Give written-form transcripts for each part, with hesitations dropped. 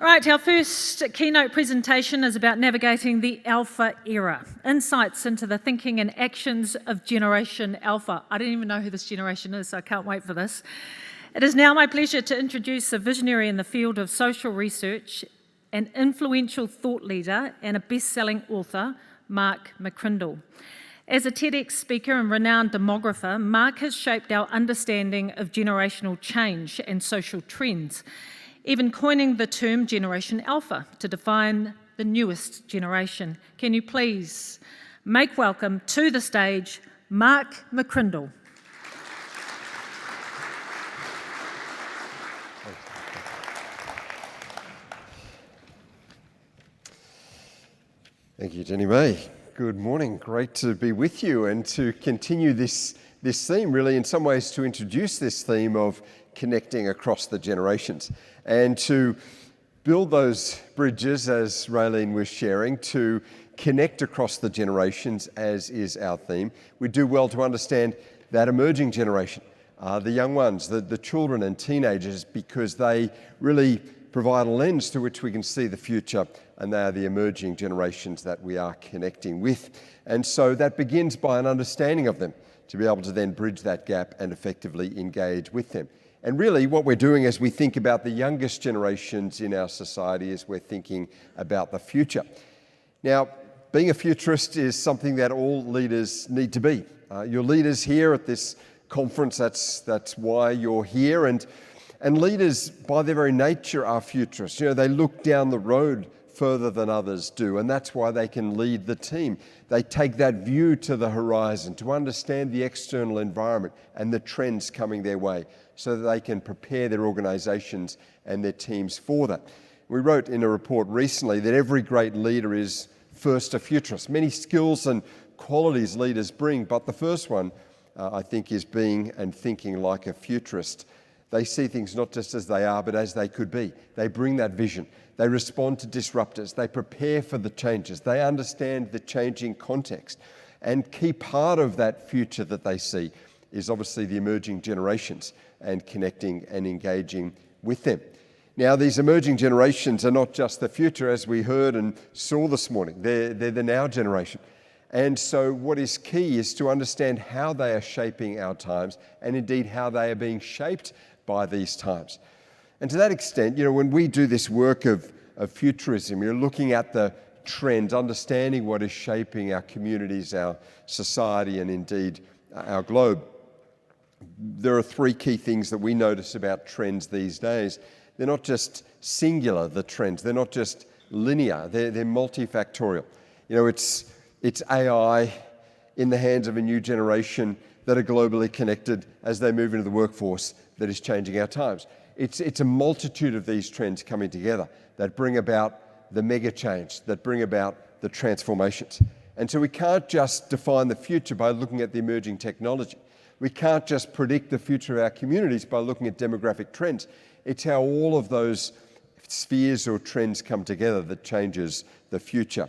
All right, our first keynote presentation is about navigating the Alpha era, insights into the thinking and actions of Generation Alpha. I don't even know who this generation is, so I can't wait for this. It is now my pleasure to introduce a visionary in the field of social research, an influential thought leader and a best-selling author, Mark McCrindle. As a TEDx speaker and renowned demographer, Mark has shaped our understanding of generational change and social trends, even coining the term Generation Alpha to define the newest generation. Can you please make welcome to the stage Mark McCrindle. Thank you, Jenny May. Good morning. Great to be with you and to continue this theme, really, in some ways to introduce this theme of connecting across the generations and to build those bridges, as Raylene was sharing, to connect across the generations, as is our theme. We do well to understand that emerging generation, the young ones, the children and teenagers, because they really provide a lens to which we can see the future, and they are the emerging generations that we are connecting with. And so that begins by an understanding of them, to be able to then bridge that gap and effectively engage with them. And really what we're doing as we think about the youngest generations in our society is we're thinking about the future. Now, being a futurist is something that all leaders need to be. You're leaders here at this conference, that's why you're here. And leaders, by their very nature, are futurists. You know, they look down the road further than others do, and that's why they can lead the team. They take that view to the horizon to understand the external environment and the trends coming their way so that they can prepare their organisations and their teams for that. We wrote in a report recently that every great leader is first a futurist. Many skills and qualities leaders bring, but the first one, I think, is being and thinking like a futurist. They see things not just as they are, but as they could be. They bring that vision. They respond to disruptors. They prepare for the changes. They understand the changing context. And key part of that future that they see is obviously the emerging generations and connecting and engaging with them. Now, these emerging generations are not just the future, as we heard and saw this morning. They're the now generation. And so what is key is to understand how they are shaping our times and indeed how they are being shaped by these times. And to that extent, you know, when we do this work of futurism, you're looking at the trends, understanding what is shaping our communities, our society, and indeed our globe. There are three key things that we notice about trends these days. They're not just singular, the trends. They're not just linear. They're multifactorial. You know, it's AI in the hands of a new generation that are globally connected as they move into the workforce that is changing our times. It's a multitude of these trends coming together that bring about the mega change, that bring about the transformations. And so we can't just define the future by looking at the emerging technology. We can't just predict the future of our communities by looking at demographic trends. It's how all of those spheres or trends come together that changes the future.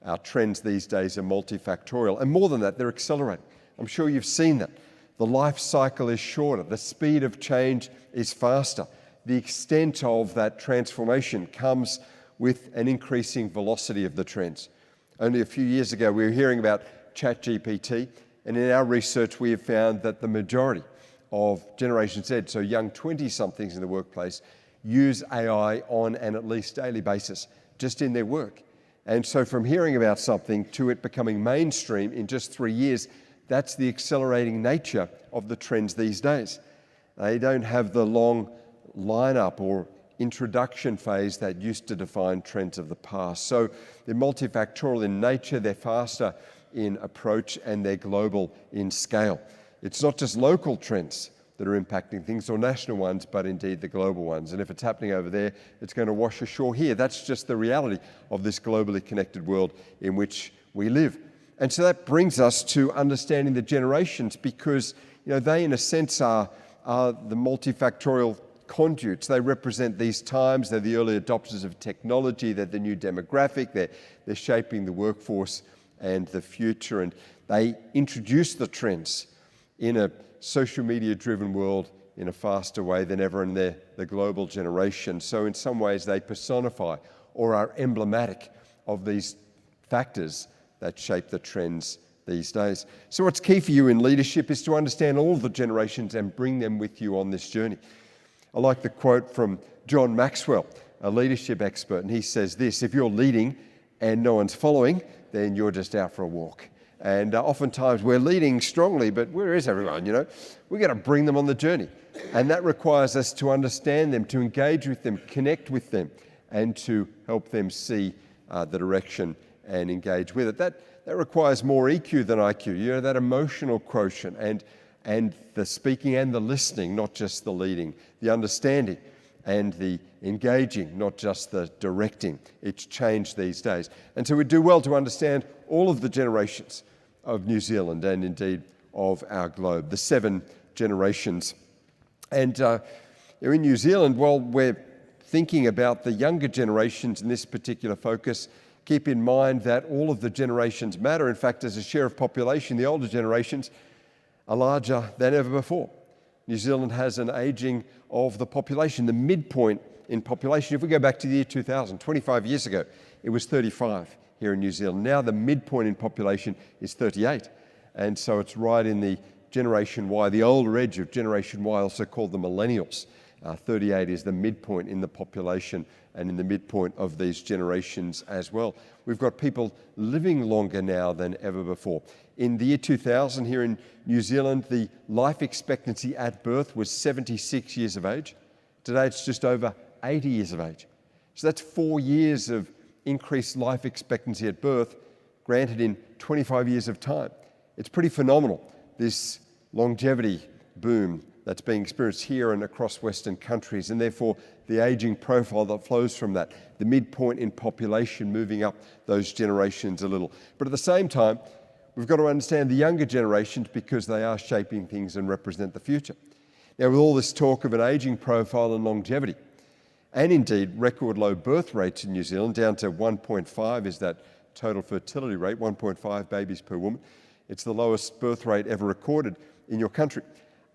Our trends these days are multifactorial, and more than that, they're accelerating. I'm sure you've seen that. The life cycle is shorter. The speed of change is faster. The extent of that transformation comes with an increasing velocity of the trends. Only a few years ago, we were hearing about ChatGPT, and in our research, we have found that the majority of Generation Z, so young 20-somethings in the workplace, use AI on an at least daily basis, just in their work. And so from hearing about something to it becoming mainstream in just 3 years, that's the accelerating nature of the trends these days. They don't have the long lineup or introduction phase that used to define trends of the past. So they're multifactorial in nature, they're faster in approach, and they're global in scale. It's not just local trends that are impacting things or national ones, but indeed the global ones. And if it's happening over there, it's going to wash ashore here. That's just the reality of this globally connected world in which we live. And so that brings us to understanding the generations, because they, in a sense, are the multifactorial conduits. They represent these times. They're the early adopters of technology. They're the new demographic. They're shaping the workforce and the future. And they introduce the trends in a social media-driven world in a faster way than ever in the global generation. So in some ways they personify or are emblematic of these factors that shape the trends these days. So what's key for you in leadership is to understand all the generations and bring them with you on this journey. I like the quote from John Maxwell, a leadership expert, and he says this: if you're leading and no one's following, then you're just out for a walk. And oftentimes we're leading strongly, but where is everyone, We've got to bring them on the journey. And that requires us to understand them, to engage with them, connect with them, and to help them see the direction and engage with it. That requires more EQ than IQ, that emotional quotient and the speaking and the listening, not just the leading, the understanding and the engaging, not just the directing. It's changed these days. And so we do well to understand all of the generations of New Zealand and indeed of our globe, the 7 generations. And in New Zealand, while we're thinking about the younger generations in this particular focus, keep in mind that all of the generations matter. In fact, as a share of population, the older generations are larger than ever before. New Zealand has an ageing of the population. The midpoint in population, if we go back to the year 2000, 25 years ago, it was 35 here in New Zealand. Now the midpoint in population is 38. And so it's right in the Generation Y, the older edge of Generation Y, also called the millennials. 38 is the midpoint in the population and in the midpoint of these generations as well. We've got people living longer now than ever before. In the year 2000 here in New Zealand, the life expectancy at birth was 76 years of age. Today it's just over 80 years of age. So that's 4 years of increased life expectancy at birth, granted in 25 years of time. It's pretty phenomenal, this longevity boom that's being experienced here and across Western countries, and therefore the ageing profile that flows from that, the midpoint in population moving up those generations a little. But at the same time, we've got to understand the younger generations because they are shaping things and represent the future. Now, with all this talk of an ageing profile and longevity, and indeed record low birth rates in New Zealand, down to 1.5 is that total fertility rate, 1.5 babies per woman. It's the lowest birth rate ever recorded in your country.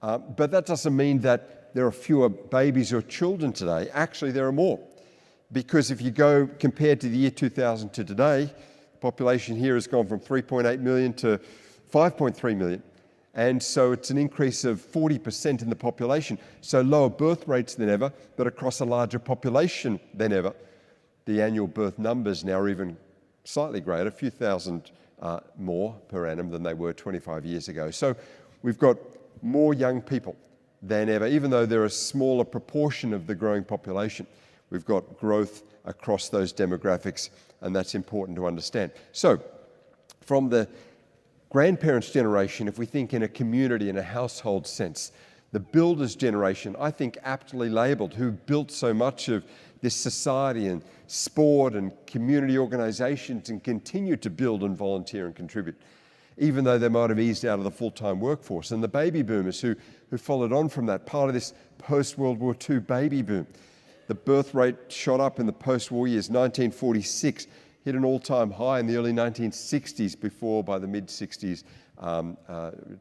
But that doesn't mean that there are fewer babies or children today. Actually, there are more. Because if you go compared to the year 2000 to today, the population here has gone from 3.8 million to 5.3 million. And so it's an increase of 40% in the population. So lower birth rates than ever, but across a larger population than ever. The annual birth numbers now are even slightly greater, a few thousand more per annum than they were 25 years ago. So we've got more young people than ever, even though they're a smaller proportion of the growing population. We've got growth across those demographics, and that's important to understand. So, from the grandparents' generation, if we think in a community, in a household sense, the builders' generation, I think aptly labelled, who built so much of this society and sport and community organisations and continue to build and volunteer and contribute, even though they might have eased out of the full-time workforce. And the baby boomers who followed on from that, part of this post-World War II baby boom. The birth rate shot up in the post-war years. 1946 hit an all-time high in the early 1960s before, by the mid-60s,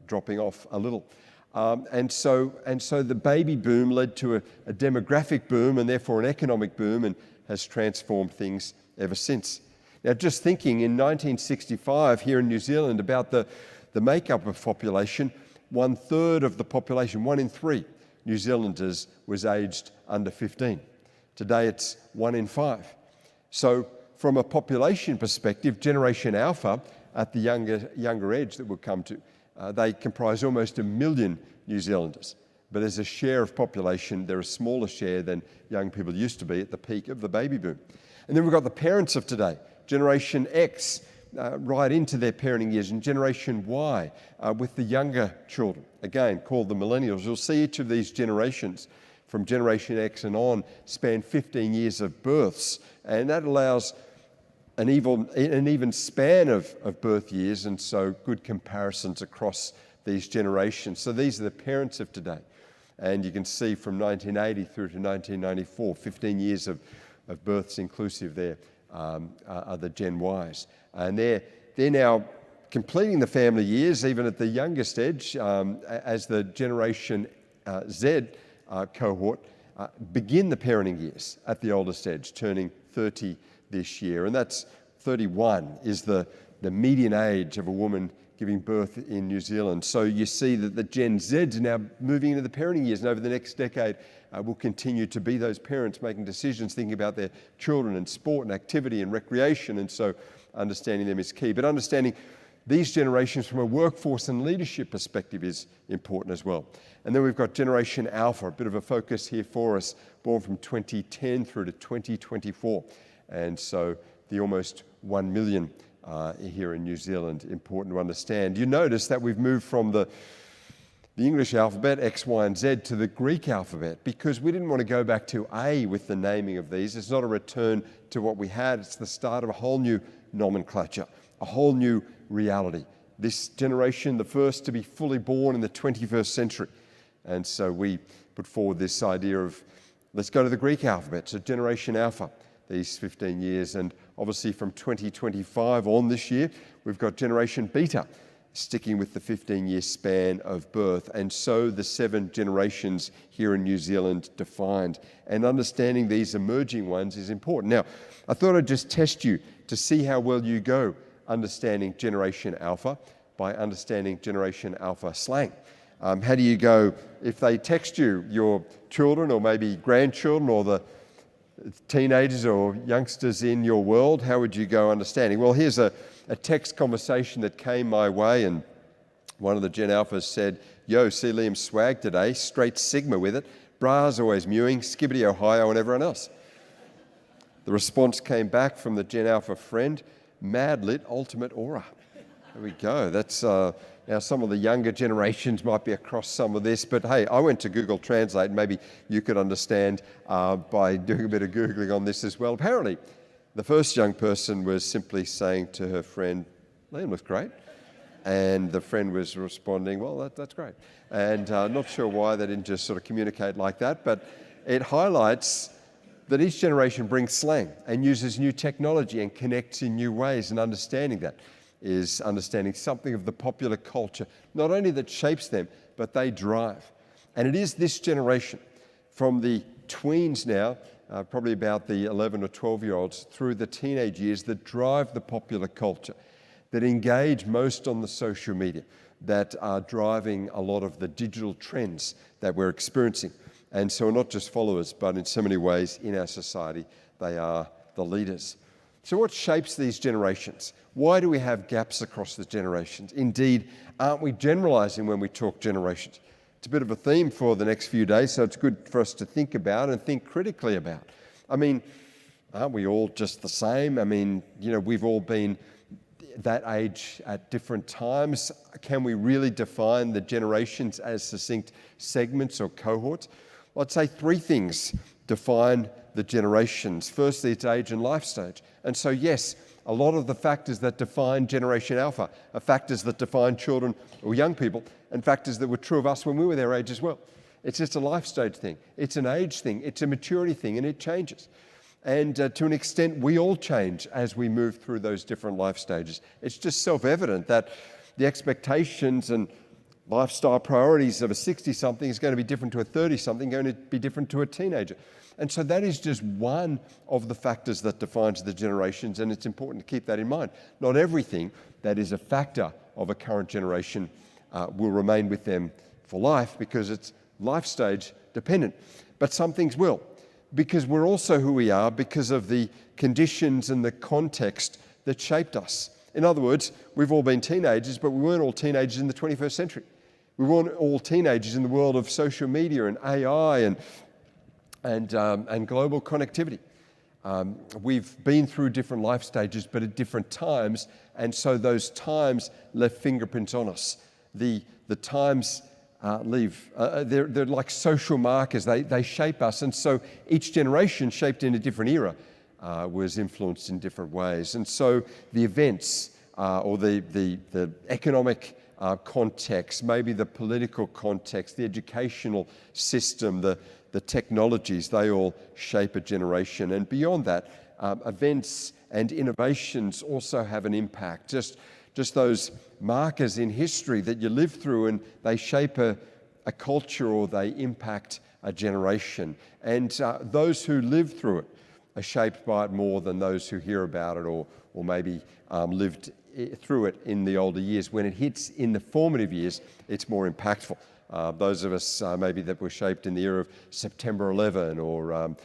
dropping off a little. And so the baby boom led to a demographic boom and therefore an economic boom, and has transformed things ever since. Now, just thinking in 1965 here in New Zealand about the makeup of population, 1/3 of the population, 1 in 3 New Zealanders, was aged under 15. Today it's 1 in 5. So from a population perspective, Generation Alpha at the younger edge that we'll come to, they comprise almost 1 million New Zealanders. But as a share of population, they're a smaller share than young people used to be at the peak of the baby boom. And then we've got the parents of today, Generation X, right into their parenting years, and Generation Y with the younger children, again called the millennials. You'll see each of these generations from Generation X and on span 15 years of births, and that allows an even span of birth years, and so good comparisons across these generations. So these are the parents of today, and you can see from 1980 through to 1994, 15 years of births inclusive there. Are the Gen Ys. And they're now completing the family years, even at the youngest edge, as the Generation Z cohort begin the parenting years at the oldest age, turning 30 this year. And that's 31 is the median age of a woman giving birth in New Zealand. So you see that the Gen Zs are now moving into the parenting years, and over the next decade will continue to be those parents making decisions, thinking about their children and sport and activity and recreation, and so understanding them is key. But understanding these generations from a workforce and leadership perspective is important as well. And then we've got Generation Alpha, a bit of a focus here for us, born from 2010 through to 2024. And so the almost 1 million here in New Zealand, important to understand. You notice that we've moved from the English alphabet, X, Y, and Z, to the Greek alphabet because we didn't want to go back to A with the naming of these. It's not a return to what we had. It's the start of a whole new nomenclature, a whole new reality. This generation, the first to be fully born in the 21st century. And so we put forward this idea of let's go to the Greek alphabet, so Generation Alpha, these 15 years. And obviously from 2025 on this year, we've got Generation Beta, sticking with the 15-year span of birth. And so the 7 generations here in New Zealand defined. And understanding these emerging ones is important. Now, I thought I'd just test you to see how well you go understanding Generation Alpha by understanding Generation Alpha slang. How do you go if they text you, your children or maybe grandchildren or the teenagers or youngsters in your world, how would you go understanding? Well, here's a text conversation that came my way, and one of the Gen Alphas said, "Yo, see Liam's swag today, straight Sigma with it, bra's always mewing, skibbity Ohio and everyone else." The response came back from the Gen Alpha friend, "Mad lit ultimate aura." There we go. That's now some of the younger generations might be across some of this, but hey, I went to Google Translate, and maybe you could understand by doing a bit of Googling on this as well. Apparently, the first young person was simply saying to her friend, "Liam looks great." And the friend was responding, "Well, that's great." And not sure why they didn't just sort of communicate like that, but it highlights that each generation brings slang and uses new technology and connects in new ways, and understanding that is understanding something of the popular culture, not only that shapes them, but they drive. And it is this generation, from the tweens now, probably about the 11 or 12-year-olds, through the teenage years, that drive the popular culture, that engage most on the social media, that are driving a lot of the digital trends that we're experiencing. And so we're not just followers, but in so many ways in our society, they are the leaders. So what shapes these generations? Why do we have gaps across the generations? Indeed, aren't we generalizing when we talk generations? It's a bit of a theme for the next few days, so it's good for us to think about and think critically about. I mean, aren't we all just the same? I mean, we've all been that age at different times. Can we really define the generations as succinct segments or cohorts? Well, I'd say 3 things define the generations. Firstly, it's age and life stage. And so, yes, a lot of the factors that define Generation Alpha are factors that define children or young people, and factors that were true of us when we were their age as well. It's just a life stage thing. It's an age thing. It's a maturity thing, and it changes. And to an extent, we all change as we move through those different life stages. It's just self-evident that the expectations and lifestyle priorities of a 60-something is going to be different to a 30-something, going to be different to a teenager. And so that is just one of the factors that defines the generations, and it's important to keep that in mind. Not everything that is a factor of a current generation will remain with them for life because it's life stage dependent. But some things will, because we're also who we are because of the conditions and the context that shaped us. In other words, we've all been teenagers, but we weren't all teenagers in the 21st century. We weren't all teenagers in the world of social media and AI and global connectivity. We've been through different life stages, but at different times, and so those times left fingerprints on us. The times they're like social markers. They shape us, and so each generation shaped in a different era was influenced in different ways. And so the events or the economic context, maybe the political context, the educational system, the technologies, they all shape a generation. And beyond that, events and innovations also have an impact. Just those markers in history that you live through, and they shape a a culture or they impact a generation. And those who live through it are shaped by it more than those who hear about it or maybe lived through it in the older years. When it hits in the formative years, it's more impactful. Those of us maybe that were shaped in the era of September 11 or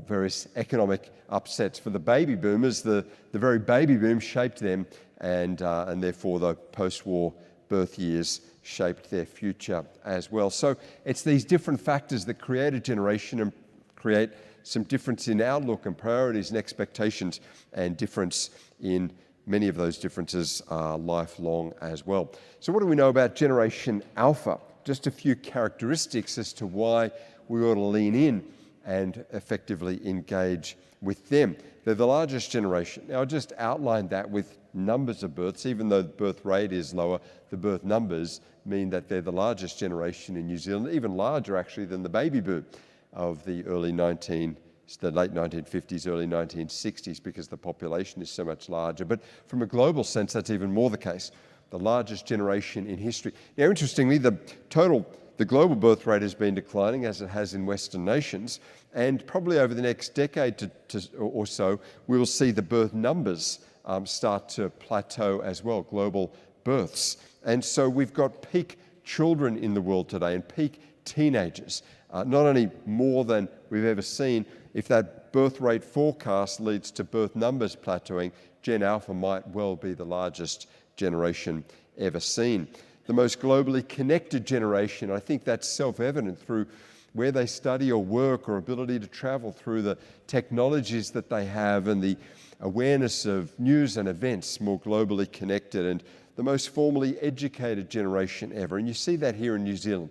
various economic upsets for the baby boomers, the very baby boom shaped them, and therefore the post-war birth years shaped their future as well. So it's these different factors that create a generation and create some difference in outlook and priorities and expectations, and difference in many of those differences are lifelong as well. So what do we know about Generation Alpha? Just a few characteristics as to why we ought to lean in and effectively engage with them. They're the largest generation. Now, I just outlined that with numbers of births. Even though the birth rate is lower, the birth numbers mean that they're the largest generation in New Zealand, even larger actually than the baby boom of the late 1950s, early 1960s, because the population is so much larger. But from a global sense, that's even more the case. The largest generation in history. Now, interestingly, the global birth rate has been declining, as it has in Western nations, and probably over the next decade or so, we will see the birth numbers start to plateau as well, global births. And so we've got peak children in the world today and peak teenagers, not only more than we've ever seen. If that birth rate forecast leads to birth numbers plateauing, Gen Alpha might well be the largest generation ever seen. The most globally connected generation, I think that's self-evident through where they study or work or ability to travel, through the technologies that they have and the awareness of news and events, more globally connected, and the most formally educated generation ever. And you see that here in New Zealand,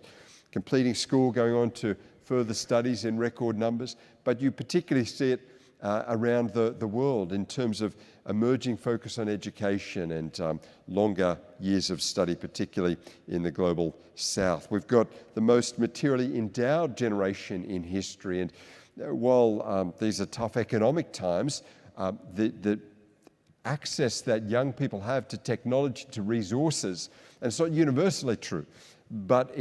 completing school, going on to further studies in record numbers, but you particularly see it around the world in terms of emerging focus on education and longer years of study, particularly in the global south. We've got the most materially endowed generation in history, and while these are tough economic times, the access that young people have to technology, to resources, and it's not universally true, but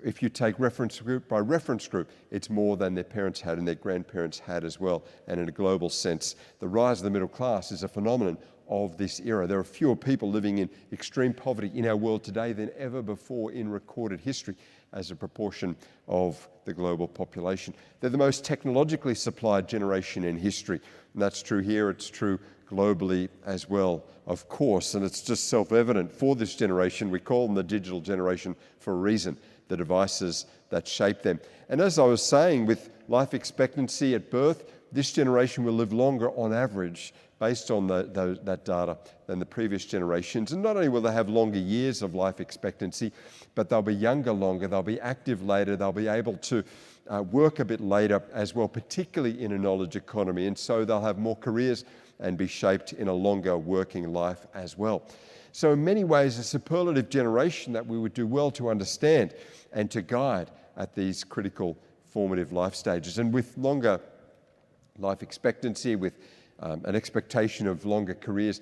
if you take reference group by reference group, it's more than their parents had and their grandparents had as well. And in a global sense, the rise of the middle class is a phenomenon of this era. There are fewer people living in extreme poverty in our world today than ever before in recorded history as a proportion of the global population. They're the most technologically supplied generation in history. And that's true here, it's true globally as well, of course. And it's just self-evident for this generation. We call them the digital generation for a reason. The devices that shape them. And as I was saying, with life expectancy at birth, this generation will live longer on average based on that data than the previous generations. And not only will they have longer years of life expectancy, but they'll be younger longer, they'll be active later, they'll be able to work a bit later as well, particularly in a knowledge economy. And so they'll have more careers and be shaped in a longer working life as well. So in many ways, a superlative generation that we would do well to understand and to guide at these critical formative life stages. And with longer life expectancy, with an expectation of longer careers,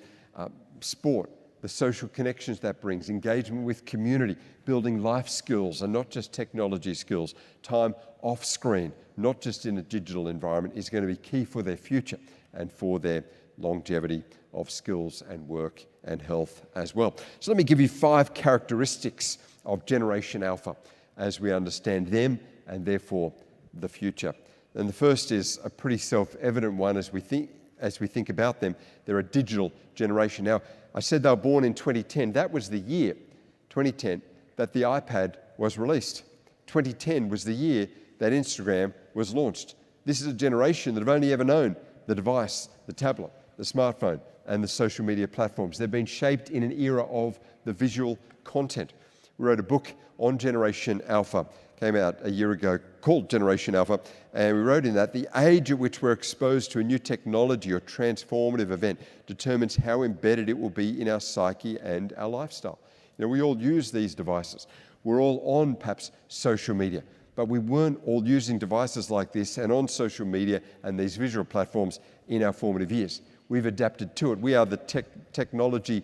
sport, the social connections that brings, engagement with community, building life skills and not just technology skills, time off screen, not just in a digital environment, is going to be key for their future and for their longevity of skills and work and health as well. So let me give you 5 characteristics of Generation Alpha as we understand them and therefore the future. And the first is a pretty self-evident one as we think about them. They're a digital generation. Now, I said they were born in 2010. That was the year, 2010, that the iPad was released. 2010 was the year that Instagram was launched. This is a generation that have only ever known the device, the tablet, the smartphone, and the social media platforms. They've been shaped in an era of the visual content. We wrote a book on Generation Alpha, came out a year ago, called Generation Alpha, and we wrote in that the age at which we're exposed to a new technology or transformative event determines how embedded it will be in our psyche and our lifestyle. You know, we all use these devices. We're all on perhaps social media, but we weren't all using devices like this and on social media and these visual platforms in our formative years. We've adapted to it. We are the technology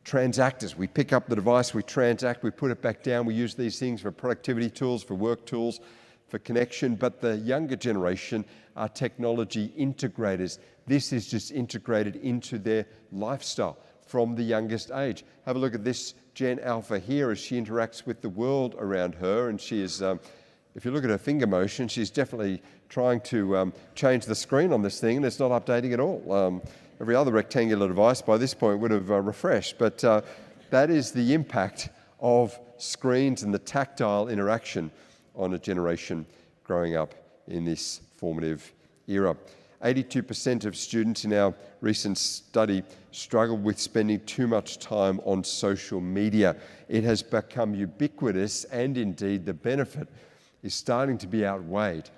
transactors. We pick up the device, we transact, we put it back down. We use these things for productivity tools, for work tools, for connection. But the younger generation are technology integrators. This is just integrated into their lifestyle from the youngest age. Have a look at this Gen Alpha here as she interacts with the world around her. And she is, if you look at her finger motion, she's definitely trying to change the screen on this thing, and it's not updating at all. Every other rectangular device by this point would have refreshed, but that is the impact of screens and the tactile interaction on a generation growing up in this formative era. 82% of students in our recent study struggle with spending too much time on social media. It has become ubiquitous, and indeed the benefit is starting to be outweighed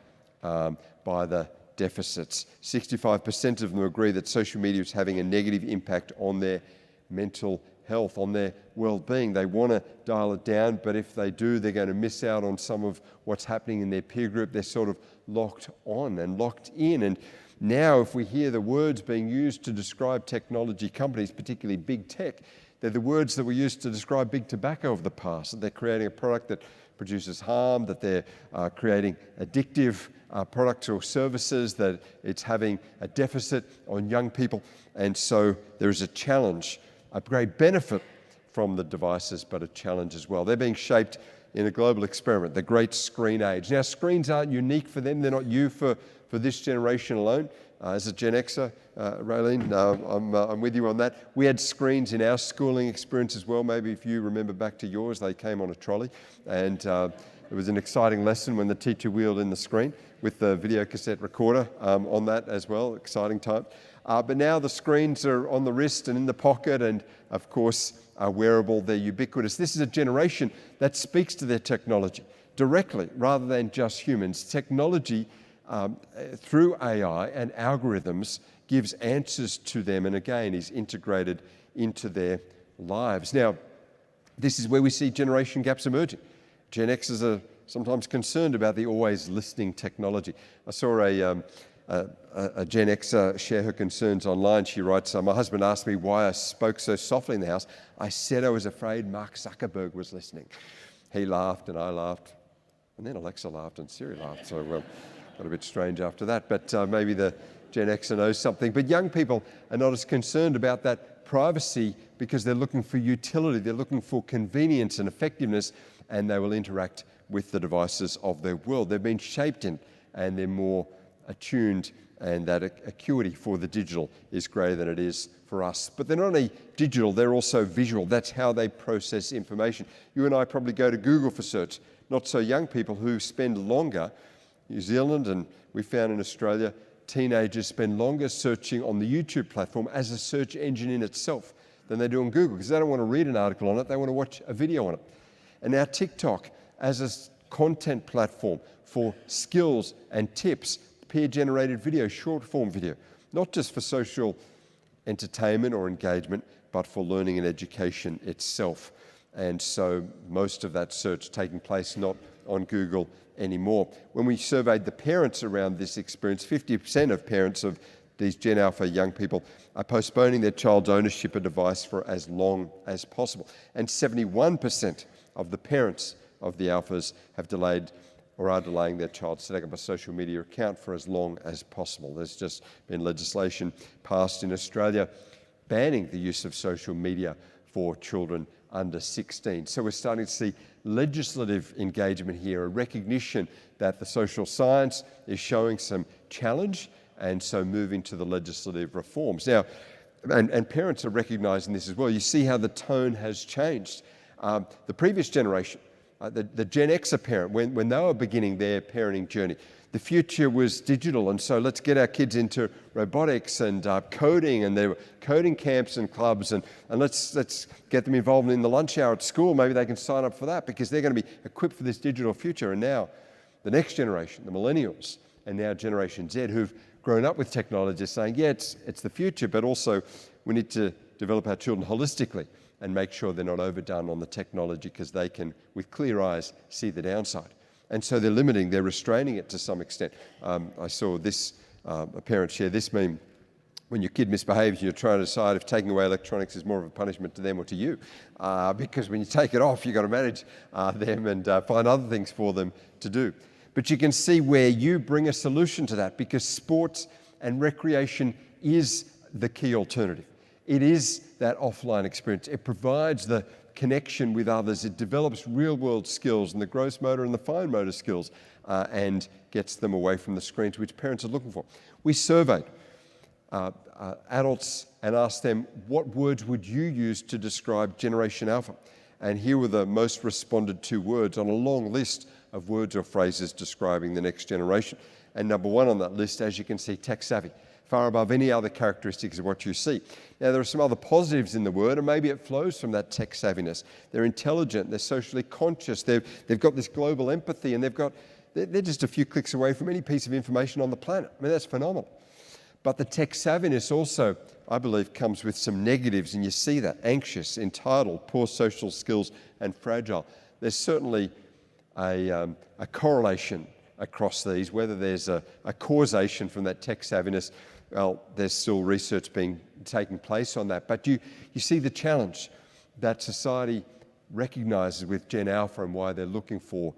by the deficits. 65% of them agree that social media is having a negative impact on their mental health, on their well-being. They want to dial it down, but if they do, they're going to miss out on some of what's happening in their peer group. They're sort of locked on and locked in. And now, if we hear the words being used to describe technology companies, particularly big tech, they're the words that were used to describe big tobacco of the past. That they're creating a product that produces harm, that they're creating addictive products or services, that it's having a deficit on young people. And so there is a challenge, a great benefit from the devices, but a challenge as well. They're being shaped in a global experiment, the great screen age. Now, screens aren't unique for them. They're not you for this generation alone. As a Gen Xer, Raylene, I'm with you on that. We had screens in our schooling experience as well. Maybe if you remember back to yours, they came on a trolley. And it was an exciting lesson when the teacher wheeled in the screen with the video cassette recorder on that as well. Exciting time. But now the screens are on the wrist and in the pocket and, of course, are wearable. They're ubiquitous. This is a generation that speaks to their technology directly rather than just humans. Technology through AI and algorithms gives answers to them and again is integrated into their lives. Now, this is where we see generation gaps emerging. Gen Xers are sometimes concerned about the always listening technology. I saw a Gen Xer share her concerns online. She writes, my husband asked me why I spoke so softly in the house. I said I was afraid Mark Zuckerberg was listening. He laughed and I laughed. And then Alexa laughed and Siri laughed. So got a bit strange after that, but maybe the Gen Xer knows something. But young people are not as concerned about that privacy because they're looking for utility, they're looking for convenience and effectiveness, and they will interact with the devices of their world. They've been shaped in, and they're more attuned, and that acuity for the digital is greater than it is for us. But they're not only digital, they're also visual. That's how they process information. You and I probably go to Google for search. Not so young people who spend longer. New Zealand, and we found in Australia, teenagers spend longer searching on the YouTube platform as a search engine in itself than they do on Google, because they don't want to read an article on it, they want to watch a video on it. And now TikTok as a content platform for skills and tips, peer-generated video, short-form video, not just for social entertainment or engagement, but for learning and education itself. And so most of that search taking place not on Google anymore. When we surveyed the parents around this experience, 50% of parents of these Gen Alpha young people are postponing their child's ownership of a device for as long as possible. And 71% of the parents of the Alphas have delayed or are delaying their child setting up a social media account for as long as possible. There's just been legislation passed in Australia banning the use of social media for children under 16. So we're starting to see legislative engagement here, a recognition that the social science is showing some challenge, and so moving to the legislative reforms. Now, and parents are recognising this as well. You see how the tone has changed. The previous generation, the Gen Xer parent, when they were beginning their parenting journey, the future was digital, and so let's get our kids into robotics and coding, and there were coding camps and clubs, and let's get them involved in the lunch hour at school. Maybe they can sign up for that because they're going to be equipped for this digital future. And now the next generation, the millennials, and now Generation Z, who've grown up with technology, are saying, yeah, it's the future, but also we need to develop our children holistically and make sure they're not overdone on the technology because they can, with clear eyes, see the downside. And so they're limiting, they're restraining it to some extent. I saw this, a parent share this meme when your kid misbehaves, you're trying to decide if taking away electronics is more of a punishment to them or to you. Because when you take it off, you've got to manage them and find other things for them to do. But you can see where you bring a solution to that, because sports and recreation is the key alternative. It is that offline experience. It provides the connection with others. It develops real-world skills and the gross motor and the fine motor skills and gets them away from the screens, which parents are looking for. We surveyed adults and asked them, what words would you use to describe Generation Alpha? And here were the most responded to words on a long list of words or phrases describing the next generation. And number one on that list, as you can see, tech-savvy, far above any other characteristics of what you see. Now, there are some other positives in the word, and maybe it flows from that tech-savviness. They're intelligent, they're socially conscious, they've got this global empathy, and they're just a few clicks away from any piece of information on the planet. I mean, that's phenomenal. But the tech-savviness also, I believe, comes with some negatives, and you see that: anxious, entitled, poor social skills, and fragile. There's certainly a correlation across these. Whether there's a causation from that tech-savviness, well, there's still research taking place on that. But you see the challenge that society recognises with Gen Alpha and why they're looking for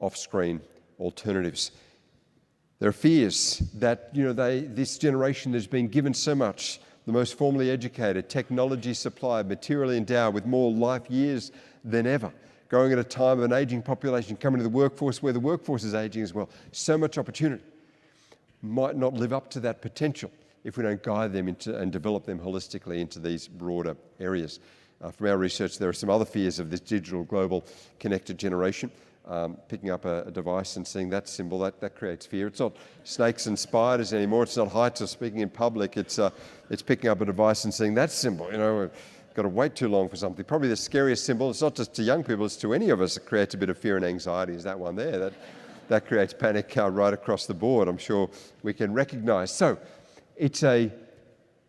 off-screen alternatives. There are fears that this generation has been given so much, the most formally educated, technology supplied, materially endowed with more life years than ever, growing at a time of an ageing population, coming to the workforce where the workforce is ageing as well. So much opportunity. Might not live up to that potential if we don't guide them into and develop them holistically into these broader areas. From our research, there are some other fears of this digital, global, connected generation. Picking up a device and seeing that symbol, that creates fear. It's not snakes and spiders anymore. It's not heights or speaking in public. It's picking up a device and seeing that symbol. We've got to wait too long for something. Probably the scariest symbol, it's not just to young people, it's to any of us. It creates a bit of fear and anxiety, is that one there. That creates panic right across the board, I'm sure we can recognise. So it's a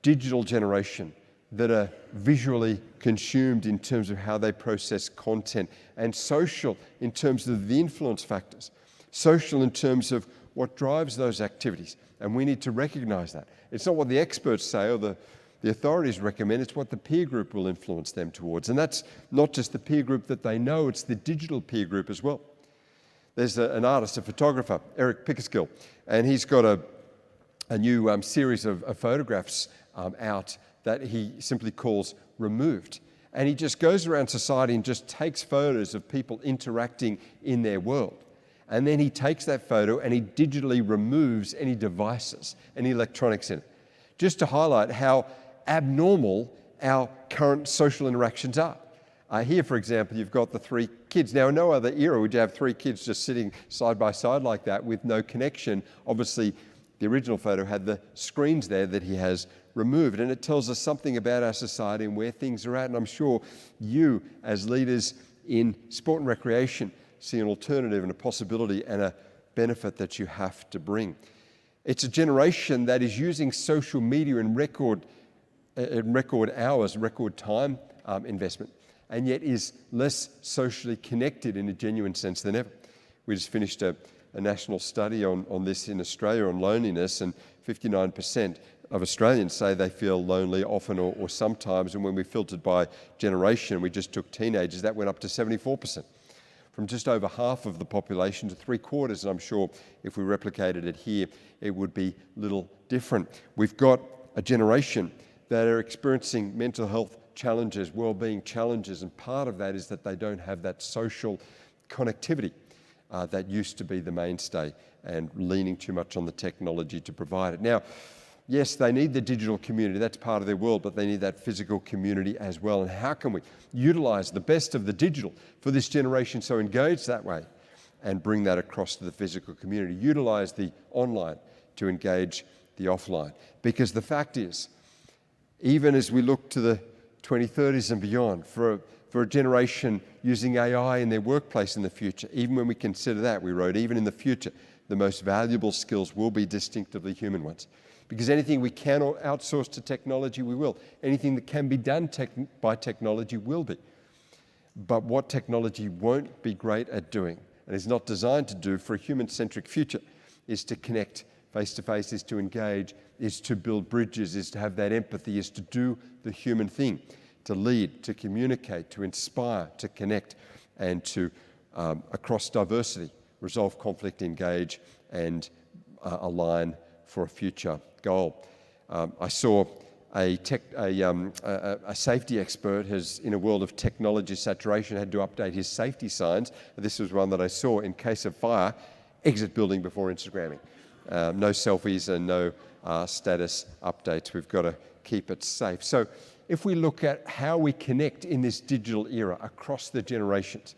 digital generation that are visually consumed in terms of how they process content, and social in terms of the influence factors, social in terms of what drives those activities. And we need to recognise that. It's not what the experts say or the authorities recommend, it's what the peer group will influence them towards. And that's not just the peer group that they know, it's the digital peer group as well. There's an artist, a photographer, Eric Pickersgill, and he's got a new series of photographs out that he simply calls Removed. And he just goes around society and just takes photos of people interacting in their world. And then he takes that photo and he digitally removes any devices, any electronics in it, just to highlight how abnormal our current social interactions are. Here, for example, you've got the three kids. Now, in no other era would you have three kids just sitting side by side like that with no connection. Obviously, the original photo had the screens there that he has removed, and it tells us something about our society and where things are at. And I'm sure you, as leaders in sport and recreation, see an alternative and a possibility and a benefit that you have to bring. It's a generation that is using social media in record hours, record time investment, and yet is less socially connected in a genuine sense than ever. We just finished a national study on this in Australia on loneliness, and 59% of Australians say they feel lonely often or sometimes, and when we filtered by generation, we just took teenagers, that went up to 74%. From just over half of the population to 3/4, and I'm sure if we replicated it here, it would be little different. We've got a generation that are experiencing mental health challenges, well-being challenges, and part of that is that they don't have that social connectivity that used to be the mainstay, and leaning too much on the technology to provide it. Now, yes, they need the digital community, that's part of their world, but they need that physical community as well. And how can we utilise the best of the digital for this generation so engaged that way and bring that across to the physical community? Utilise the online to engage the offline. Because the fact is, even as we look to the 2030s and beyond, for a generation using AI in their workplace in the future, even when we consider that, we wrote, even in the future, the most valuable skills will be distinctively human ones. Because anything we can outsource to technology, we will. Anything that can be done by technology will be. But what technology won't be great at doing, and is not designed to do for a human-centric future, is to connect face-to-face, is to engage, is to build bridges, is to have that empathy, is to do the human thing, to lead, to communicate, to inspire, to connect, and to, across diversity, resolve conflict, engage, and align for a future goal. I saw a safety expert has, in a world of technology saturation, had to update his safety signs. This was one that I saw: in case of fire, exit building before Instagramming. No selfies and no status updates. We've got to keep it safe. So if we look at how we connect in this digital era across the generations,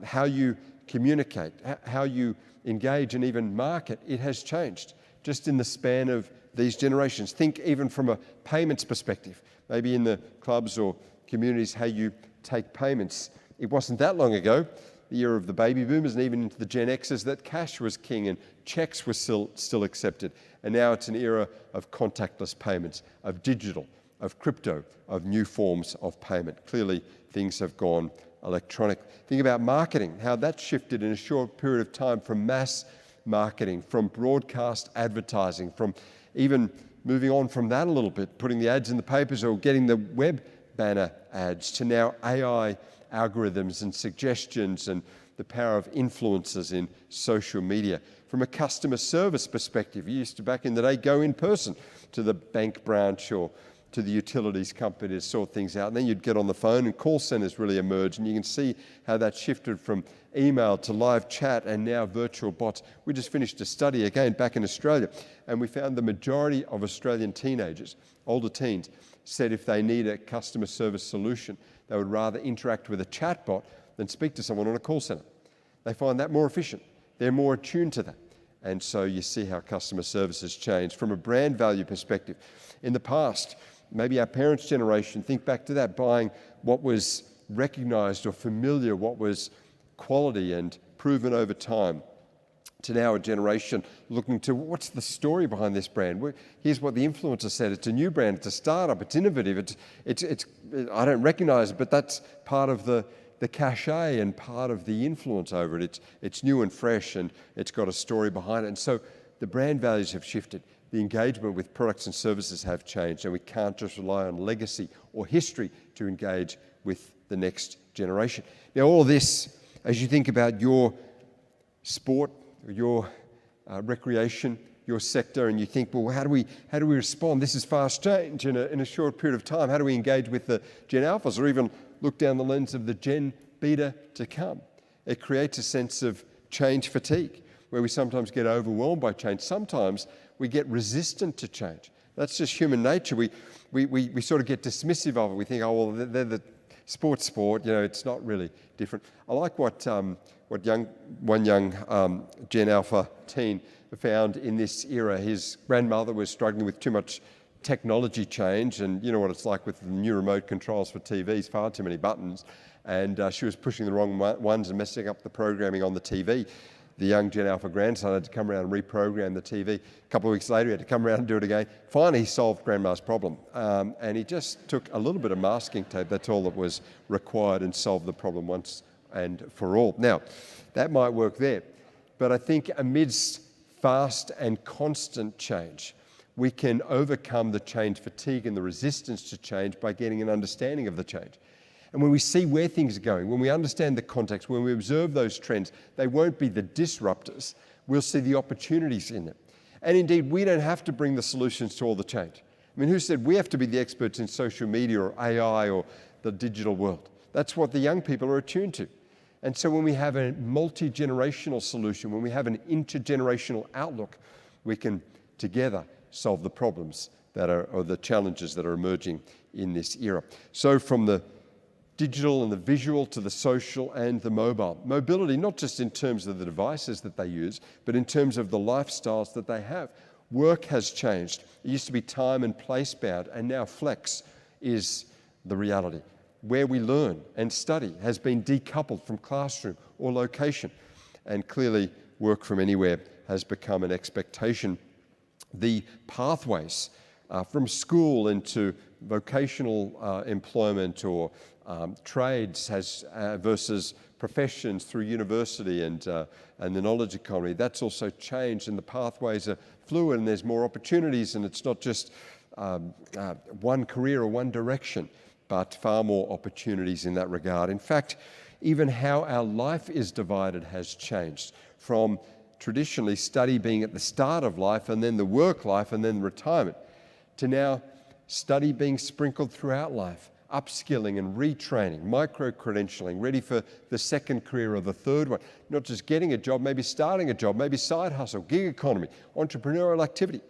how you communicate, how you engage and even market, it has changed just in the span of these generations. Think even from a payments perspective, maybe in the clubs or communities, how you take payments. It wasn't that long ago, the era of the baby boomers and even into the Gen Xers, that cash was king and checks were still accepted. And now it's an era of contactless payments, of digital, of crypto, of new forms of payment. Clearly, things have gone electronic. Think about marketing, how that shifted in a short period of time from mass marketing, from broadcast advertising, from even moving on from that a little bit, putting the ads in the papers or getting the web banner ads, to now AI algorithms and suggestions and the power of influencers in social media. From a customer service perspective, you used to, back in the day, go in person to the bank branch or to the utilities company to sort things out. And then you'd get on the phone, and call centres really emerged. And you can see how that shifted from email to live chat and now virtual bots. We just finished a study again back in Australia, and we found the majority of Australian teenagers, older teens, said if they need a customer service solution, they would rather interact with a chatbot than speak to someone on a call centre. They find that more efficient. They're more attuned to that. And so you see how customer service has changed. From a brand value perspective, in the past, maybe our parents' generation, think back to that, buying what was recognised or familiar, what was quality and proven over time, to now a generation looking to, what's the story behind this brand? Here's what the influencer said: it's a new brand, it's a startup, it's innovative, it's I don't recognise it, but that's part of the cachet and part of the influence over it. It's new and fresh, and it's got a story behind it. And so the brand values have shifted. The engagement with products and services have changed, and we can't just rely on legacy or history to engage with the next generation. Now, all this, as you think about your sport, your recreation, your sector, and you think, well, how do we respond? This is fast change in a short period of time. How do we engage with the Gen Alphas, or even look down the lens of the Gen Beta to come? It creates a sense of change fatigue, where we sometimes get overwhelmed by change. Sometimes we get resistant to change. That's just human nature. We sort of get dismissive of it. We think, oh, well, they're the sport, it's not really different. I like what one young Gen Alpha teen found in this era. His grandmother was struggling with too much technology change, and you know what it's like with the new remote controls for TVs, far too many buttons, and she was pushing the wrong ones and messing up the programming on the TV. The young Gen Alpha grandson had to come around and reprogram the TV. A couple of weeks later, he had to come around and do it again. Finally, he solved Grandma's problem, and he just took a little bit of masking tape. That's all that was required, and solved the problem once and for all. Now, that might work there, but I think amidst fast and constant change, we can overcome the change fatigue and the resistance to change by getting an understanding of the change. And when we see where things are going, when we understand the context, when we observe those trends, they won't be the disruptors. We'll see the opportunities in them. And indeed, we don't have to bring the solutions to all the change. I mean, who said we have to be the experts in social media or AI or the digital world? That's what the young people are attuned to. And so when we have a multi-generational solution, when we have an intergenerational outlook, we can together solve the problems or the challenges that are emerging in this era. So from the digital and the visual to the social and the mobile. Mobility, not just in terms of the devices that they use, but in terms of the lifestyles that they have. Work has changed. It used to be time and place bound, and now flex is the reality. Where we learn and study has been decoupled from classroom or location, and clearly work from anywhere has become an expectation. The pathways from school into vocational employment or trades versus professions through university and the knowledge economy. That's also changed, and the pathways are fluid, and there's more opportunities, and it's not just one career or one direction, but far more opportunities in that regard. In fact, even how our life is divided has changed from traditionally study being at the start of life and then the work life and then retirement, to now study being sprinkled throughout life, upskilling and retraining, micro-credentialing, ready for the second career or the third one, not just getting a job, maybe starting a job, maybe side hustle, gig economy, entrepreneurial activity,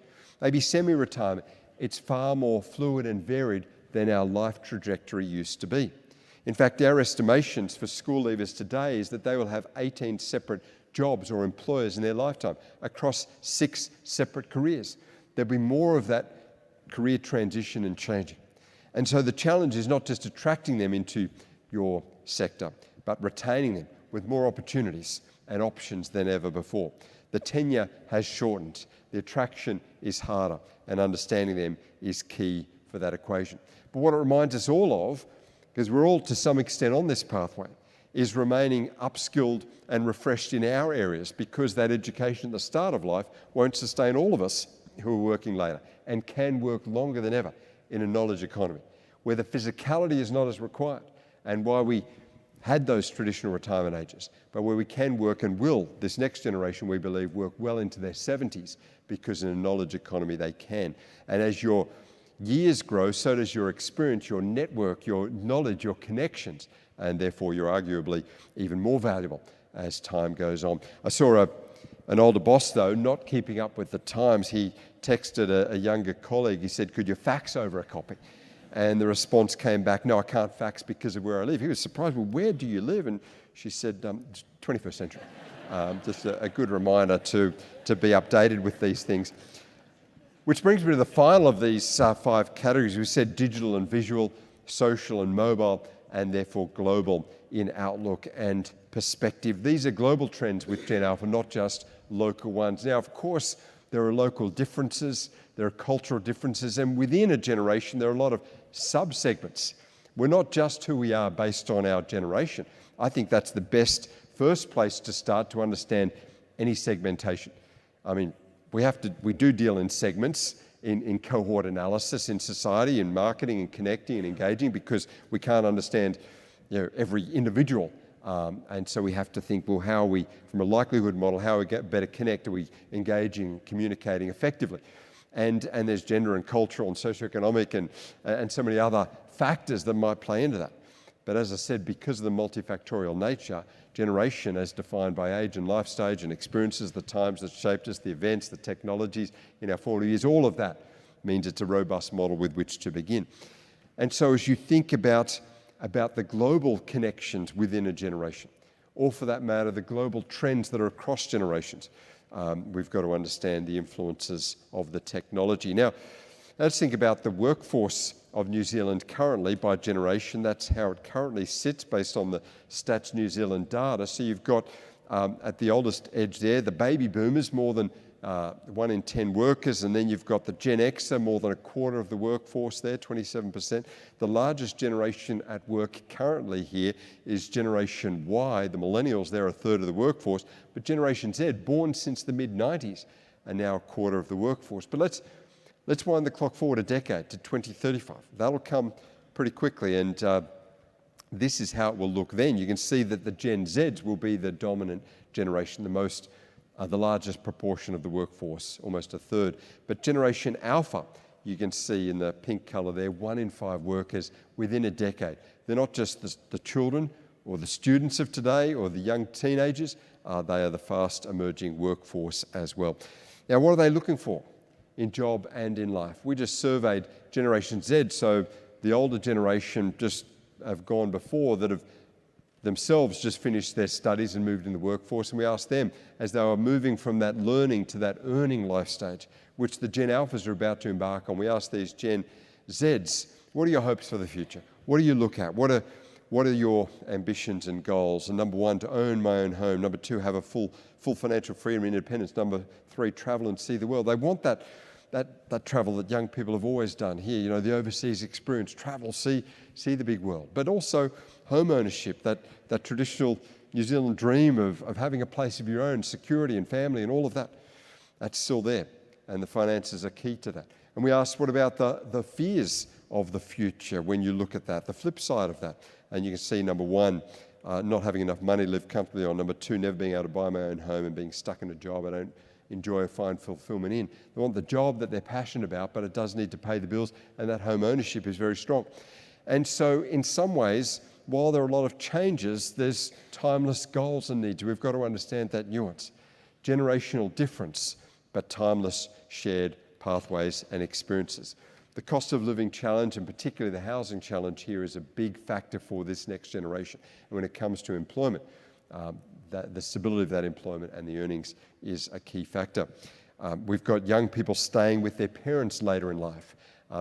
maybe semi-retirement. It's far more fluid and varied than our life trajectory used to be. In fact, our estimations for school leavers today is that they will have 18 separate jobs or employers in their lifetime across 6 separate careers. There'll be more of that career transition and changing. And so the challenge is not just attracting them into your sector, but retaining them with more opportunities and options than ever before. The tenure has shortened, the attraction is harder, and understanding them is key for that equation. But what it reminds us all of, because we're all to some extent on this pathway, is remaining upskilled and refreshed in our areas, because that education at the start of life won't sustain all of us who are working later and can work longer than ever in a knowledge economy, where the physicality is not as required, and why we had those traditional retirement ages, but where we can work and will, this next generation, we believe, work well into their 70s, because in a knowledge economy they can. And as your years grow, so does your experience, your network, your knowledge, your connections, and therefore you're arguably even more valuable as time goes on. I saw an older boss, though, not keeping up with the times. He texted a younger colleague. He said, "Could you fax over a copy?" And the response came back, "No, I can't fax because of where I live." He was surprised. "Well, where do you live?" And she said, 21st century. Just a good reminder to be updated with these things. Which brings me to the final of these 5 categories. We said digital and visual, social and mobile, and therefore global in outlook and perspective. These are global trends with Gen Alpha, not just local ones. Now, of course, there are local differences, there are cultural differences, and within a generation, there are a lot of sub-segments. We're not just who we are based on our generation. I think that's the best first place to start to understand any segmentation. I mean, we do deal in segments, in cohort analysis in society, in marketing and connecting and engaging, because we can't understand every individual. And so we have to think, well, how are we, from a likelihood model, how are we get better connect? Are we engaging, communicating effectively? And there's gender and cultural and socioeconomic and so many other factors that might play into that. But as I said, because of the multifactorial nature, generation as defined by age and life stage and experiences, the times that shaped us, the events, the technologies in our 40 years, all of that means it's a robust model with which to begin. And so as you think about the global connections within a generation, or for that matter, the global trends that are across generations, we've got to understand the influences of the technology. Now, let's think about the workforce of New Zealand currently by generation. That's how it currently sits based on the Stats New Zealand data. So you've got at the oldest edge there, the baby boomers, more than 1 in 10 workers, and then you've got the Gen Xer, more than a quarter of the workforce there, 27%. The largest generation at work currently here is Generation Y, the millennials, they're a third of the workforce, but Generation Z, born since the mid-90s, are now a quarter of the workforce. But let's wind the clock forward a decade to 2035. That'll come pretty quickly, and this is how it will look then. You can see that the Gen Zs will be the dominant generation, the largest proportion of the workforce, almost a third. But Generation Alpha, you can see in the pink colour there, 1 in 5 workers within a decade. They're not just the children or the students of today or the young teenagers, they are the fast emerging workforce as well. Now, what are they looking for in job and in life? We just surveyed Generation Z, so the older generation just have gone before that have themselves just finished their studies and moved in the workforce, and we asked them, as they were moving from that learning to that earning life stage, which the Gen Alphas are about to embark on, we asked these Gen Zs, what are your hopes for the future? What do you look at? What are your ambitions and goals? And number 1, to own my own home. Number 2, have a full financial freedom and independence. Number 3, travel and see the world. They want that that travel that young people have always done here, you know, the overseas experience, travel, see the big world. But also home ownership, that traditional New Zealand dream of having a place of your own, security and family and all of that, that's still there. And the finances are key to that. And we asked, what about the fears of the future when you look at that, the flip side of that? And you can see, number one, not having enough money to live comfortably on. Number two, never being able to buy my own home and being stuck in a job I don't enjoy or find fulfillment in. They want the job that they're passionate about, but it does need to pay the bills, and that home ownership is very strong. And so in some ways, while there are a lot of changes, there's timeless goals and needs. We've got to understand that nuance. Generational difference, but timeless shared pathways and experiences. The cost of living challenge, and particularly the housing challenge here, is a big factor for this next generation. And when it comes to employment, the stability of that employment and the earnings is a key factor. We've got young people staying with their parents later in life.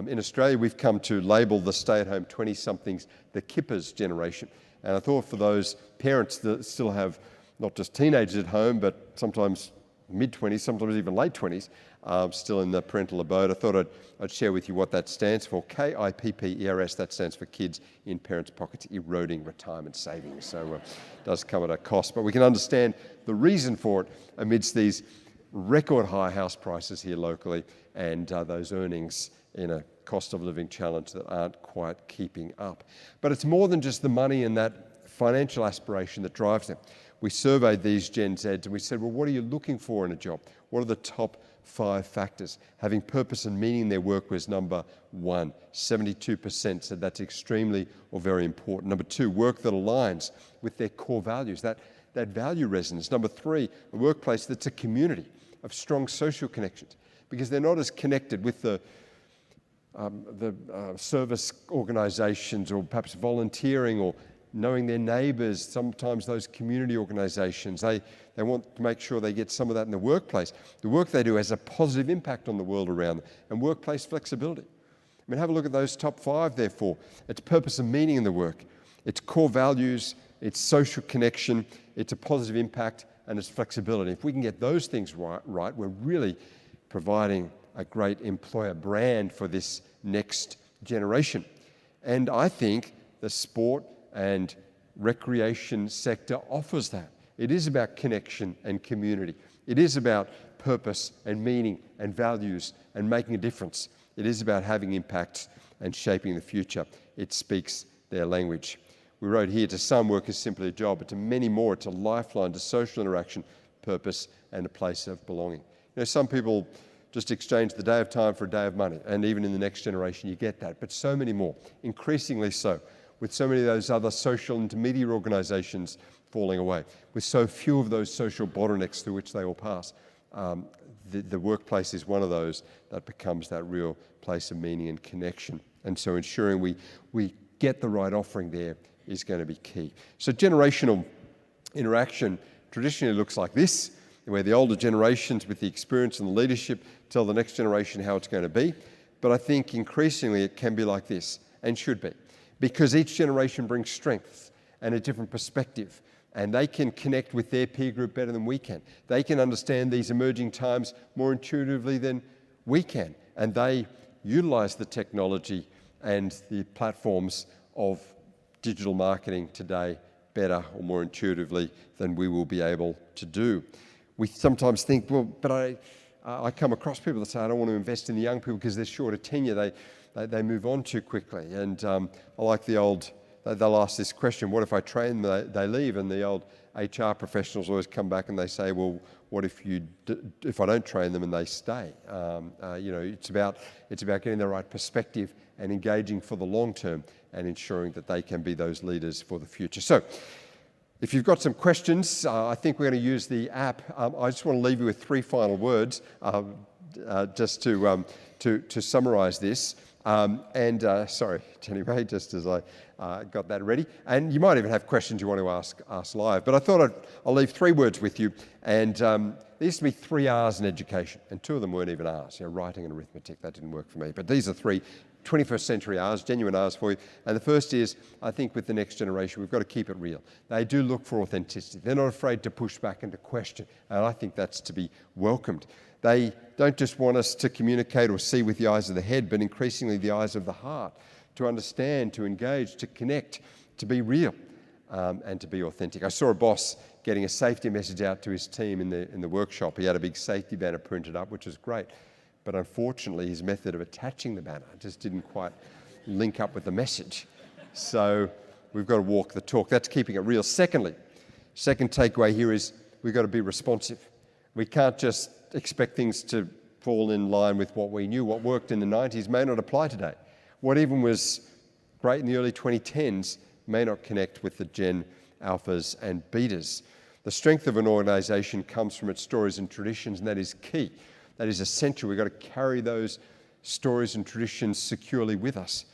In Australia, we've come to label the stay-at-home 20-somethings the kippers generation. And I thought for those parents that still have not just teenagers at home, but sometimes mid-20s, sometimes even late 20s, still in the parental abode, I thought I'd share with you what that stands for. KIPPERS, that stands for Kids in Parents' Pockets Eroding Retirement Savings. So it does come at a cost, but we can understand the reason for it amidst these record high house prices here locally and those earnings in a cost of living challenge that aren't quite keeping up. But it's more than just the money and that financial aspiration that drives them. We surveyed these Gen Zs and we said, well, what are you looking for in a job? What are the top 5 factors? Having purpose and meaning in their work was number 1. 72% said that's extremely or very important. Number 2, work that aligns with their core values, that value resonance. Number 3, a workplace that's a community of strong social connections, because they're not as connected with the service organisations or perhaps volunteering or knowing their neighbours, sometimes those community organisations. They want to make sure they get some of that in the workplace. The work they do has a positive impact on the world around them, and workplace flexibility. I mean, have a look at those top 5, therefore. It's purpose and meaning in the work. It's core values, it's social connection, it's a positive impact, and it's flexibility. If we can get those things right, we're really providing a great employer brand for this next generation. And I think the sport and recreation sector offers that. It is about connection and community. It is about purpose and meaning and values and making a difference. It is about having impact and shaping the future. It speaks their language. We wrote here, to some, work is simply a job, but to many more, it's a lifeline to social interaction, purpose, and a place of belonging. You know, some people just exchange the day of time for a day of money, and even in the next generation you get that, but so many more, increasingly so, with so many of those other social intermediary organisations falling away, with so few of those social bottlenecks through which they all pass. The workplace is one of those that becomes that real place of meaning and connection. And so ensuring we get the right offering there is going to be key. So generational interaction traditionally looks like this, where the older generations with the experience and the leadership tell the next generation how it's going to be. But I think increasingly it can be like this, and should be, because each generation brings strength and a different perspective, and they can connect with their peer group better than we can. They can understand these emerging times more intuitively than we can, and they utilise the technology and the platforms of digital marketing today better or more intuitively than we will be able to do. We sometimes think, well, but I come across people that say, I don't want to invest in the young people because they're shorter tenure, they move on too quickly. And I like they'll ask this question, what if I train them, they leave? And the old HR professionals always come back and they say, well, what if I don't train them and they stay? It's about getting the right perspective and engaging for the long term and ensuring that they can be those leaders for the future. So, if you've got some questions, I think we're going to use the app. I just want to leave you with 3 final words, just to summarise this. Sorry, Jenny Ray, just as I got that ready. And you might even have questions you want to ask live. But I thought I'll leave 3 words with you, and there used to be 3 R's in education, and 2 of them weren't even R's, writing and arithmetic. That didn't work for me. But these are 3 21st century R's, genuine R's for you. And the first is, I think with the next generation, we've got to keep it real. They do look for authenticity. They're not afraid to push back and to question. And I think that's to be welcomed. They don't just want us to communicate or see with the eyes of the head, but increasingly the eyes of the heart, to understand, to engage, to connect, to be real, and to be authentic. I saw a boss getting a safety message out to his team in the workshop. He had a big safety banner printed up, which was great. But unfortunately, his method of attaching the banner just didn't quite link up with the message. So we've got to walk the talk. That's keeping it real. Second takeaway here is we've got to be responsive. We can't just expect things to fall in line with what we knew. What worked in the 90s may not apply today. What even was great in the early 2010s may not connect with the Gen Alphas and Betas. The strength of an organisation comes from its stories and traditions, and that is key. That is essential. We've got to carry those stories and traditions securely with us.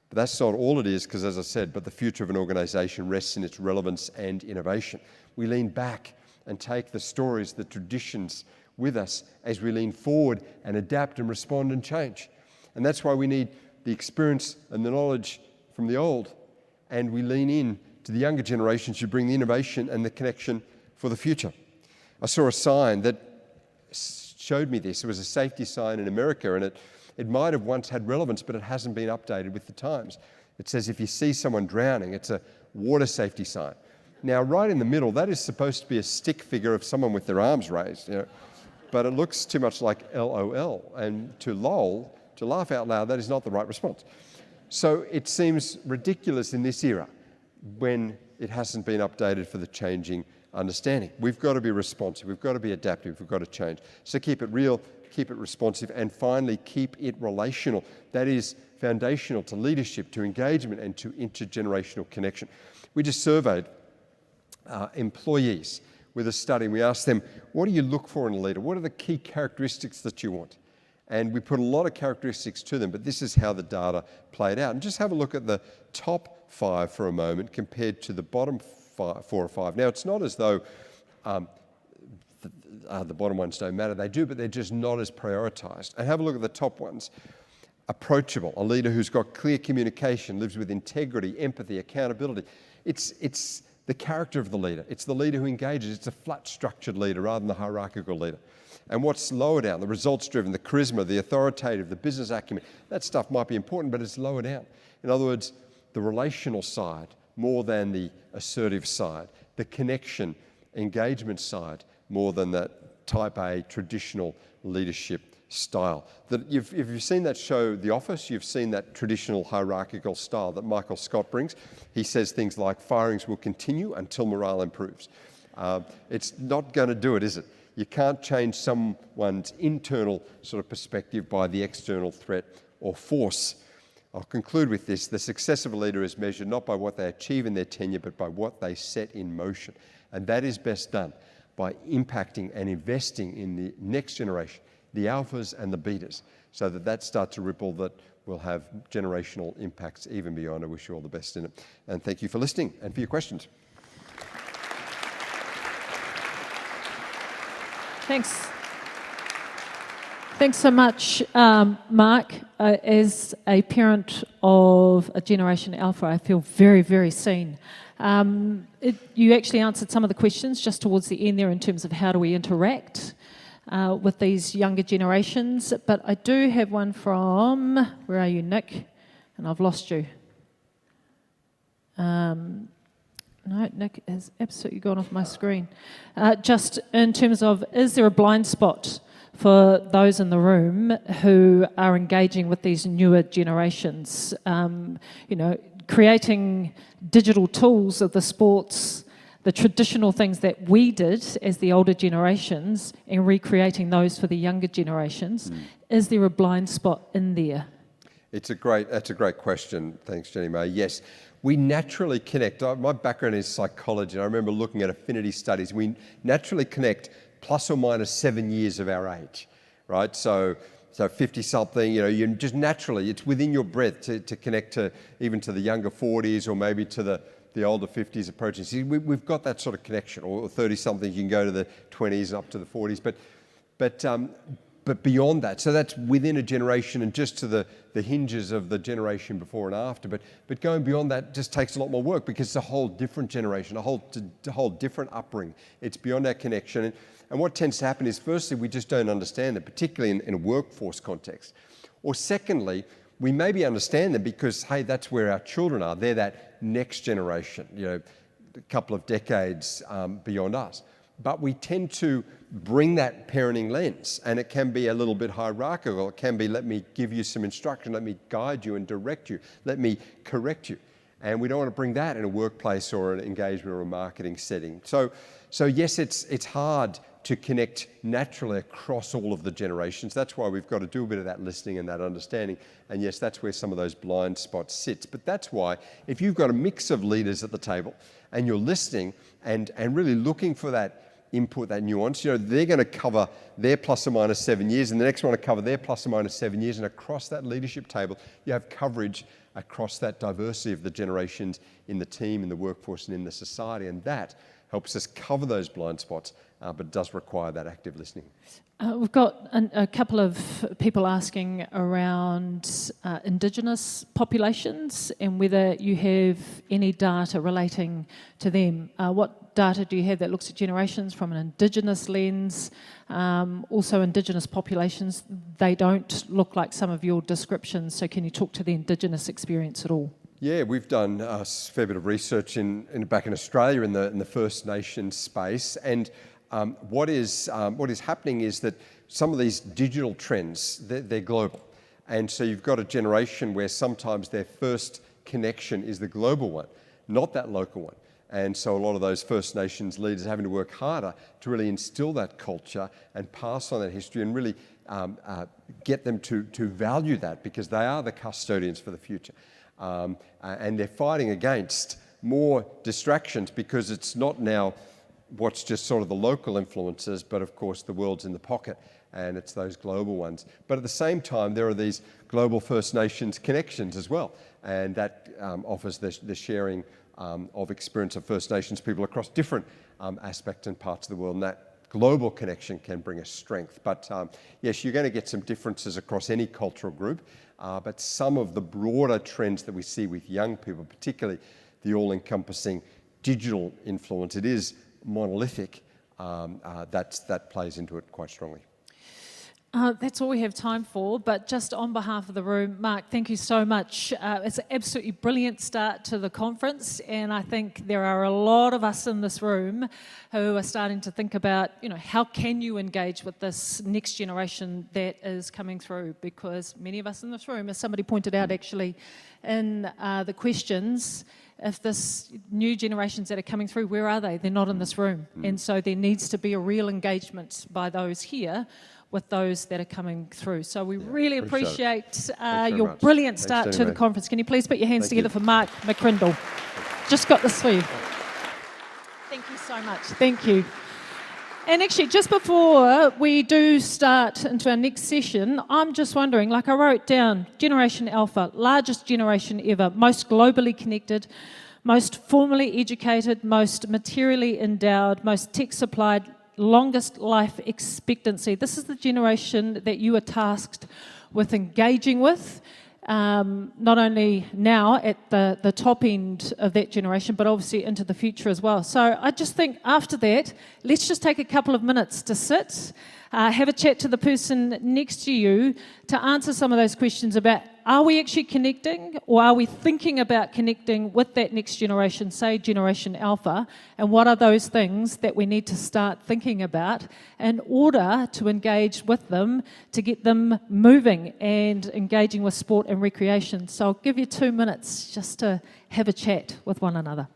But that's not all it is, because as I said, but the future of an organisation rests in its relevance and innovation. We lean back and take the stories, the traditions with us as we lean forward and adapt and respond and change. And that's why we need the experience and the knowledge from the old, and we lean in to the younger generations who bring the innovation and the connection for the future. I saw a sign that showed me this. It was a safety sign in America, and it might have once had relevance, but it hasn't been updated with the times. It says if you see someone drowning, it's a water safety sign. Now, right in the middle, that is supposed to be a stick figure of someone with their arms raised, but it looks too much like LOL, and to LOL, to laugh out loud, that is not the right response. So it seems ridiculous in this era when it hasn't been updated for the changing understanding. We've got to be responsive, we've got to be adaptive, we've got to change. So keep it real, keep it responsive, and finally keep it relational. That is foundational to leadership, to engagement, and to intergenerational connection. We just surveyed employees with a study. We asked them, what do you look for in a leader? What are the key characteristics that you want? And we put a lot of characteristics to them, but this is how the data played out. And just have a look at the top 5 for a moment compared to the bottom 4 or 5. Now, it's not as though the bottom ones don't matter. They do, but they're just not as prioritised. And have a look at the top ones. Approachable, a leader who's got clear communication, lives with integrity, empathy, accountability. It's the character of the leader. It's the leader who engages. It's a flat structured leader rather than the hierarchical leader. And what's lower down, the results driven, the charisma, the authoritative, the business acumen, that stuff might be important, but it's lower down. In other words, the relational side more than the assertive side, the connection, engagement side more than that type A traditional leadership style. If you've seen that show, The Office, you've seen that traditional hierarchical style that Michael Scott brings. He says things like firings will continue until morale improves. It's not going to do it, is it? You can't change someone's internal sort of perspective by the external threat or force. I'll conclude with this. The success of a leader is measured not by what they achieve in their tenure, but by what they set in motion. And that is best done by impacting and investing in the next generation, the alphas and the betas, so that starts to ripple, that will have generational impacts even beyond. I wish you all the best in it. And thank you for listening and for your questions. Thanks. Thanks so much, Mark. As a parent of a Generation Alpha, I feel very, very seen. You actually answered some of the questions just towards the end there in terms of how do we interact with these younger generations. But I do have one from, where are you, Nick? And I've lost you. No, Nick has absolutely gone off my screen. Just in terms of, is there a blind spot for those in the room who are engaging with these newer generations? Creating digital tools of the sports, the traditional things that we did as the older generations, and recreating those for the younger generations. Is there a blind spot in there? That's a great question. Thanks, Jenny May. Yes, we naturally connect. My background is psychology, and I remember looking at affinity studies. We naturally connect plus or minus 7 years of our age, right? So 50-something, you just naturally, it's within your breath to connect to even to the younger 40s or maybe to the the older 50s approaching. See, we've got that sort of connection, or 30-something, you can go to the 20s and up to the 40s, but beyond that, so that's within a generation and just to the hinges of the generation before and after. But going beyond that just takes a lot more work because it's a whole different generation, a whole different upbringing. It's beyond our connection. And what tends to happen is, firstly, we just don't understand it, particularly in a workforce context. Or secondly, we maybe understand them because, hey, that's where our children are. They're that next generation, a couple of decades beyond us. But we tend to bring that parenting lens, and it can be a little bit hierarchical. It can be, let me give you some instruction, let me guide you and direct you, let me correct you. And we don't want to bring that in a workplace or an engagement or a marketing setting. So yes, it's hard to connect naturally across all of the generations. That's why we've got to do a bit of that listening and that understanding. And yes, that's where some of those blind spots sits. But that's why if you've got a mix of leaders at the table and you're listening and really looking for that input, that nuance, they're going to cover their plus or minus 7 years and the next one to cover their plus or minus 7 years. And across that leadership table, you have coverage across that diversity of the generations in the team, in the workforce and in the society. And that helps us cover those blind spots, but it does require that active listening. We've got a couple of people asking around Indigenous populations and whether you have any data relating to them. What data do you have that looks at generations from an Indigenous lens? Also Indigenous populations, they don't look like some of your descriptions, so can you talk to the Indigenous experience at all? Yeah, we've done a fair bit of research back in Australia in the First Nations space, and what is happening is that some of these digital trends, they're global. And so you've got a generation where sometimes their first connection is the global one, not that local one. And so a lot of those First Nations leaders are having to work harder to really instill that culture and pass on that history and really get them to value that, because they are the custodians for the future. And they're fighting against more distractions because it's not now what's just sort of the local influences, but of course the world's in the pocket and it's those global ones. But at the same time, there are these global First Nations connections as well, and that offers the sharing of experience of First Nations people across different aspects and parts of the world, and that global connection can bring us strength. But yes, you're going to get some differences across any cultural group, but some of the broader trends that we see with young people, particularly the all-encompassing digital influence, it is monolithic, that plays into it quite strongly. That's all we have time for, but just on behalf of the room, Mark, thank you so much. It's an absolutely brilliant start to the conference, and I think there are a lot of us in this room who are starting to think about, how can you engage with this next generation that is coming through, because many of us in this room, as somebody pointed out actually in the questions, if this new generations that are coming through, where are they? They're not in this room. And so there needs to be a real engagement by those here with those that are coming through. So we really appreciate your brilliant start to the conference. Can you please put your hands together for Mark McCrindle? Just got this for you. Thank you so much. Thank you. And actually, just before we do start into our next session, I'm just wondering, I wrote down, Generation Alpha, largest generation ever, most globally connected, most formally educated, most materially endowed, most tech-supplied, longest life expectancy. This is the generation that you are tasked with engaging with, not only now at the top end of that generation, but obviously into the future as well. So I just think after that, let's just take a couple of minutes to sit, have a chat to the person next to you to answer some of those questions about, are we actually connecting, or are we thinking about connecting with that next generation, say Generation Alpha, and what are those things that we need to start thinking about in order to engage with them, to get them moving and engaging with sport and recreation. So I'll give you 2 minutes just to have a chat with one another.